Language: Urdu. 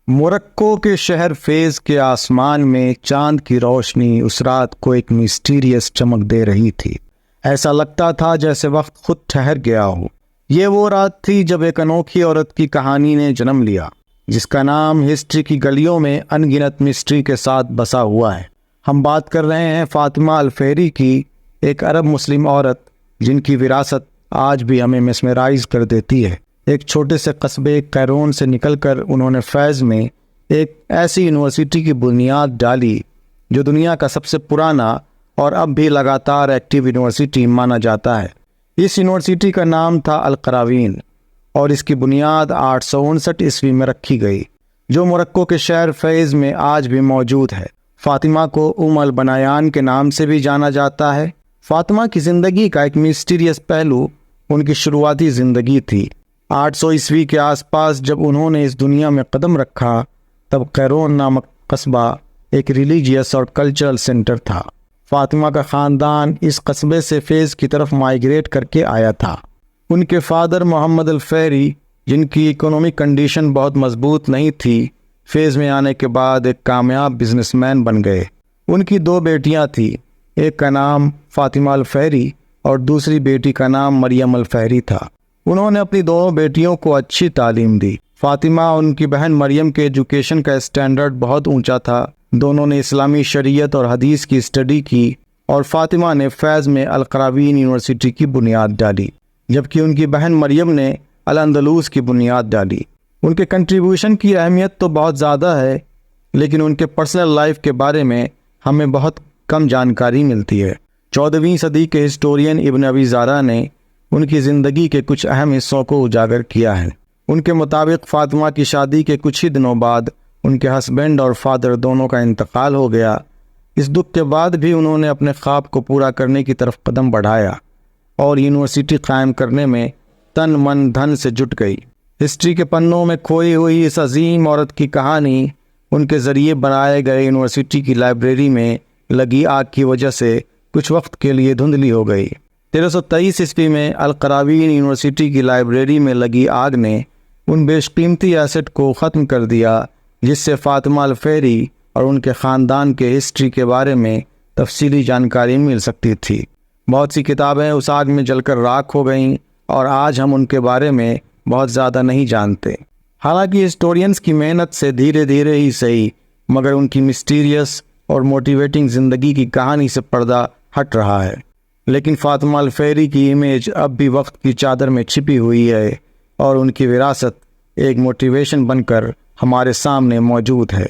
موروکو کے شہر فیز کے آسمان میں چاند کی روشنی اس رات کو ایک مسٹیریس چمک دے رہی تھی۔ ایسا لگتا تھا جیسے وقت خود ٹھہر گیا ہو۔ یہ وہ رات تھی جب ایک انوکھی عورت کی کہانی نے جنم لیا، جس کا نام ہسٹری کی گلیوں میں ان گنت مسٹری کے ساتھ بسا ہوا ہے۔ ہم بات کر رہے ہیں فاطمہ الفہری کی، ایک عرب مسلم عورت جن کی وراثت آج بھی ہمیں میسمرائز کر دیتی ہے۔ ایک چھوٹے سے قصبے قیرون سے نکل کر انہوں نے فیض میں ایک ایسی یونیورسٹی کی بنیاد ڈالی جو دنیا کا سب سے پرانا اور اب بھی لگاتار ایکٹیو یونیورسٹی مانا جاتا ہے۔ اس یونیورسٹی کا نام تھا القراوین اور اس کی بنیاد 859 عیسوی میں رکھی گئی، جو موروکو کے شہر فیز میں آج بھی موجود ہے۔ فاطمہ کو البنیان کے نام سے بھی جانا جاتا ہے۔ فاطمہ کی زندگی کا ایک مسٹیریس پہلو ان کی شروعاتی زندگی تھی۔ 800 عیسوی کے آس پاس جب انہوں نے اس دنیا میں قدم رکھا، تب قیرون نامک قصبہ ایک ریلیجیس اور کلچرل سینٹر تھا۔ فاطمہ کا خاندان اس قصبے سے فیز کی طرف مائیگریٹ کر کے آیا تھا۔ ان کے فادر محمد الفہری، جن کی اکنامک کنڈیشن بہت مضبوط نہیں تھی، فیز میں آنے کے بعد ایک کامیاب بزنس مین بن گئے۔ ان کی 2 بیٹیاں تھیں، ایک کا نام فاطمہ الفہری اور دوسری بیٹی کا نام مریم الفہری تھا۔ انہوں نے اپنی دونوں بیٹیوں کو اچھی تعلیم دی۔ فاطمہ اور ان کی بہن مریم کے ایجوکیشن کا اسٹینڈرڈ بہت اونچا تھا۔ دونوں نے اسلامی شریعت اور حدیث کی اسٹڈی کی اور فاطمہ نے فیض میں القراوین یونیورسٹی کی بنیاد ڈالی، جبکہ ان کی بہن مریم نے الاندلس کی بنیاد ڈالی۔ ان کے کنٹریبیوشن کی اہمیت تو بہت زیادہ ہے، لیکن ان کے پرسنل لائف کے بارے میں ہمیں بہت کم جانکاری ملتی ہے۔ 14ویں صدی کے ہسٹورین ابن ابی زارع نے ان کی زندگی کے کچھ اہم حصوں کو اجاگر کیا ہے۔ ان کے مطابق فاطمہ کی شادی کے کچھ ہی دنوں بعد ان کے ہسبینڈ اور فادر دونوں کا انتقال ہو گیا۔ اس دکھ کے بعد بھی انہوں نے اپنے خواب کو پورا کرنے کی طرف قدم بڑھایا اور یونیورسٹی قائم کرنے میں تن من دھن سے جٹ گئی۔ ہسٹری کے پنوں میں کھوئی ہوئی اس عظیم عورت کی کہانی ان کے ذریعے بنائے گئے یونیورسٹی کی لائبریری میں لگی آگ کی وجہ سے کچھ وقت کے لیے دھندلی ہو گئی۔ 1323 عیسوی میں القراوین یونیورسٹی کی لائبریری میں لگی آگ نے ان بیش قیمتی ایسٹ کو ختم کر دیا جس سے فاطمہ الفہری اور ان کے خاندان کے ہسٹری کے بارے میں تفصیلی جانکاری مل سکتی تھی۔ بہت سی کتابیں اس آگ میں جل کر راکھ ہو گئیں اور آج ہم ان کے بارے میں بہت زیادہ نہیں جانتے۔ حالانکہ ہسٹورینز کی محنت سے دھیرے دھیرے ہی صحیح، مگر ان کی مسٹیریس اور موٹیویٹنگ زندگی کی کہانی سے پردہ ہٹ رہا ہے۔ لیکن فاطمہ الفہری کی امیج اب بھی وقت کی چادر میں چھپی ہوئی ہے اور ان کی وراثت ایک موٹیویشن بن کر ہمارے سامنے موجود ہے۔